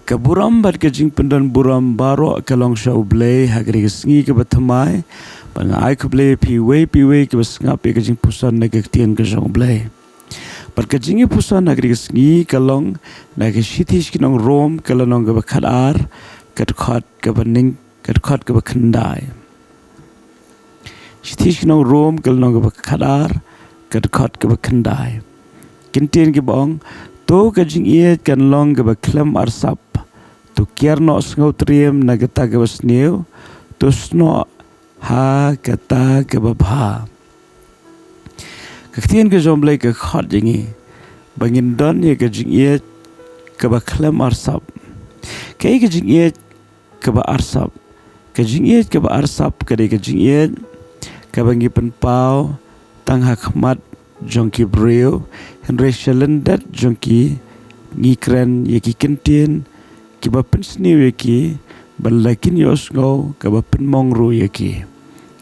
Ka buram bat ka jing pendan buram baro ka long sha ublay hagri ka sngi ka batamai ban ai ka blay piwe ka snga pe ka jing pusan na ka tien ka jong blay bat ka jing pusan hagri ka sngi ka long na ka shitish ki nong rom ka long ka khadar ka khat ka baning ka khat ka khandai shitish ki nong rom ka long ka khadar ka khat ka khandai kintien ki bong to ka jing iet kan long ka klam arsap tu kiar no sngo triem na gata ka basneu tu sno ha kata ka babha kaktien ka jomble ka khat jingi bangin don ye ka jing iet ka ba klam arsap kai ka jing iet ka ba arsap ka jing iet ka ba arsap ka de ka jing iet ka bangi pen pau tang hakmat jongki breu henry shalendat jongki ngikren ye ki kentien ki ba pensni ye ki balakin yosgo ka ba pen mongru ye ki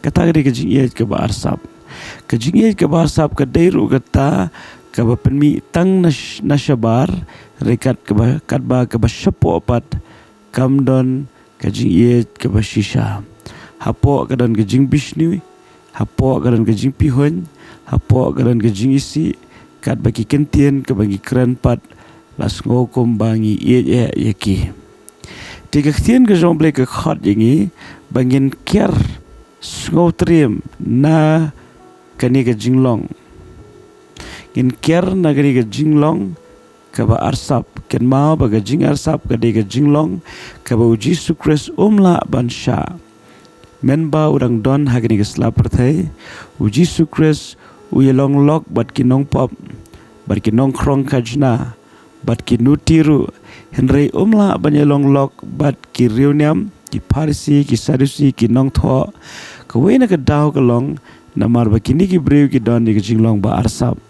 kata gede ka jing ye ka ba arsap ka jing ye ka ba arsap ka deiru kata ka ba pen mi tang nashabar rekat ka ba katba ka ba shapo pat kamdon ka jing ye ka ba shisha hapo ka don ka jing bishni hapo ka don ka jing pihon hapo ka don ka jing isi kat bagi kentien ka bagi keren pat las ngokom bangi ye ki tiga kentien ka jomble ka khat yengi bangin ker sngotriem na kani ka jinglong in ker na kani ka jinglong ka ba arsap ken ma ba ka jing arsap ka de ka jinglong ka ba uji sukres umla bansha menba urang don hagni ka slaperthai uji sukres uyelong lok bat kinong pop bat kinong krong kajna bat kinutiru henry umla banyelong lok bat ki riuniam ki parsi ki sadusi ki nong tho ka wena ka daw ka long namar ba kini ki breu ki don ni ka jinglong ba arsap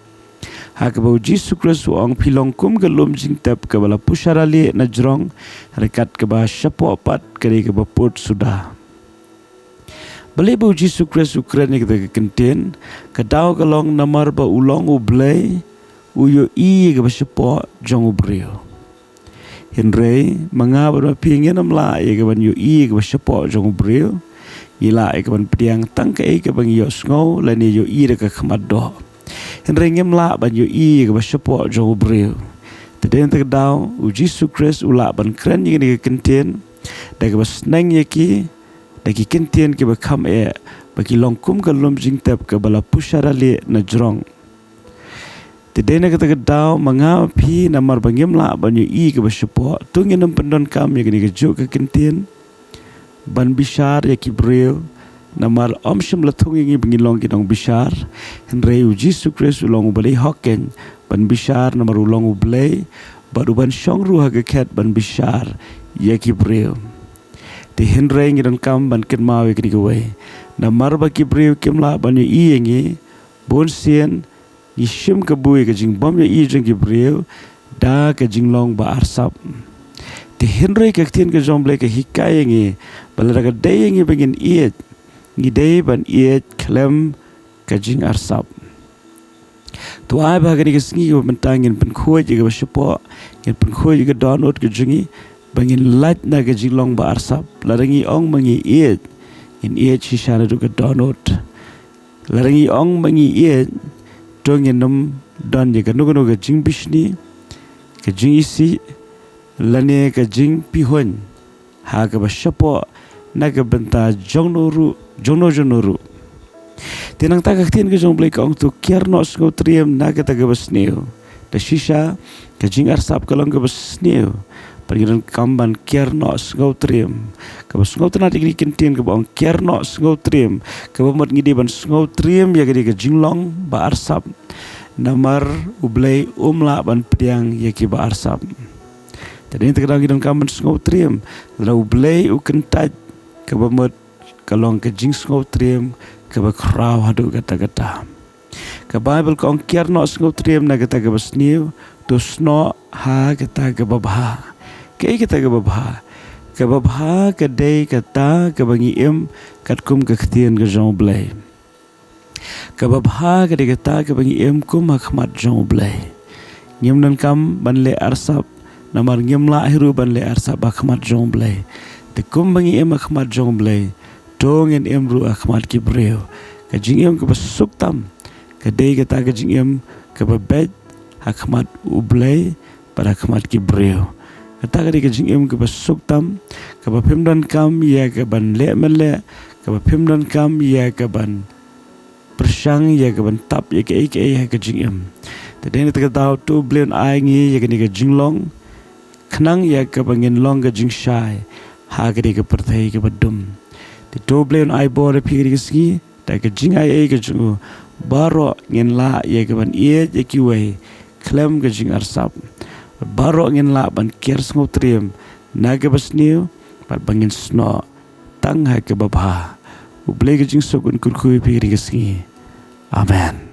ha ka ba jisu kristus ong pilong kum ka lum jing tap ka bala pusharali na jrong rekat ka ba shapo pat ka ka ba put sudah bale ba jisu kristus ukren ni ka kenten ka daw ka long namar ba ulong ublay uyo i ka ba shapo jong ubreu henry mangaba ba pingin amla ye ka ban yo i ka ba shapo jong ubreu ila ka ban piang tang ka ka bang yo sngo la ni yo i ka khmat do henry ngem la ban yo i ka ba shapo jong ubreu teden tak daw u jisu kristus ula ban kren ni ka kenten da ka ba snang ye ki da ki kenten ki ba kham ba ki long kum ka lom jing tap ka bala pushara le na jrong tedena kata daw manga phi namar bangem la banyu i ka bashapo tungin nam pendon kam ye ni ka jo ka kentien ban bishar ye ki breu namar omshim la thungi ngi bingilong ki dong bishar henry jisu kristus long bali hoken ban bishar namar ulong ublay baru ban shongru ha ka khat ban bishar ye ki breu te henry ngi don kam ban ken mawe ki ka we namar ba ki breu kimla banyu i ngi bon sien Yishim ka bui ka jing bom ya i jing ki breu da ka jing long ba arsap te henry ka ktien ka jomble ka hikai ngi balara ka day ngi bangin iet ngi day ban iet klem ka jing arsap tu ai ba ka ni ka sngi ka mentangin pen khoi ji ka bashapo ngin pen khoi ji ka download ka jingi bangin lat na ka jing long ba arsap larangi ong mangi iet in iet shishana du ka download larangi ong mangi iet dong yenum don ye kanu kanu ka jing bishni ka jing isi lane ka jing pihon ha ka ba shapo na ka benta jongnoru tinang ta ka tin ka jong blai ka ong tu kierno sko triem na ka ta ka basneo da shisha ka jing arsap ka long ka basneo pergiran kamban kierno sko triem ka basngo tana digri kentin ka ba ong kierno sko triem ka ba mat ngidi ban sko triem ya ka jinglong ba arsap namar ublay umla ban priang ya ki ba arsap tadi tak lagi dan kamban sko triem la ublay u kentaj ka ba mat kalong ka jing sko triem ka ba kraw hadu kata-kata ka bible ka ong kierno sko triem na kata ka basneo to sno ha kata ka ba kai kita ke babha ke day kata ke bangi kat kum ke ktien ke jong blay ke babha ke day kata ke bangi kum hakmat jong blay ngim nan kam ban le arsap namar ngimla hiruban le arsab akhmat jong blai te kumbangi em akhmat jong blai dongen emru akhmat kibreu ka jing em ke besuk tam ka dei ka ta ka jing em ke bebet akhmat ublai pada akhmat kibreu kata ka jing em ke besuk tam ka bapimdan kam ya ke ban le mele ka bapimdan kam ya ke ban persang ya ke ban tap ya ke jing em te dei ta ka tau tu blion ai ngi ya ke ni ka jing long kenang ya ke bangin long ke jing shai ha ke ke perthai ke badum ti to blion ai bo re phiri ke ski ta ke jing ai ke jing baro ngin la ya ke ban ie ya ki wei klem ke jing arsap baro ngin la ban kers ngotriem na ke basniu pat bangin sno tang ha ke babha uble ke jing sokun kurkui phiri ke ski amen.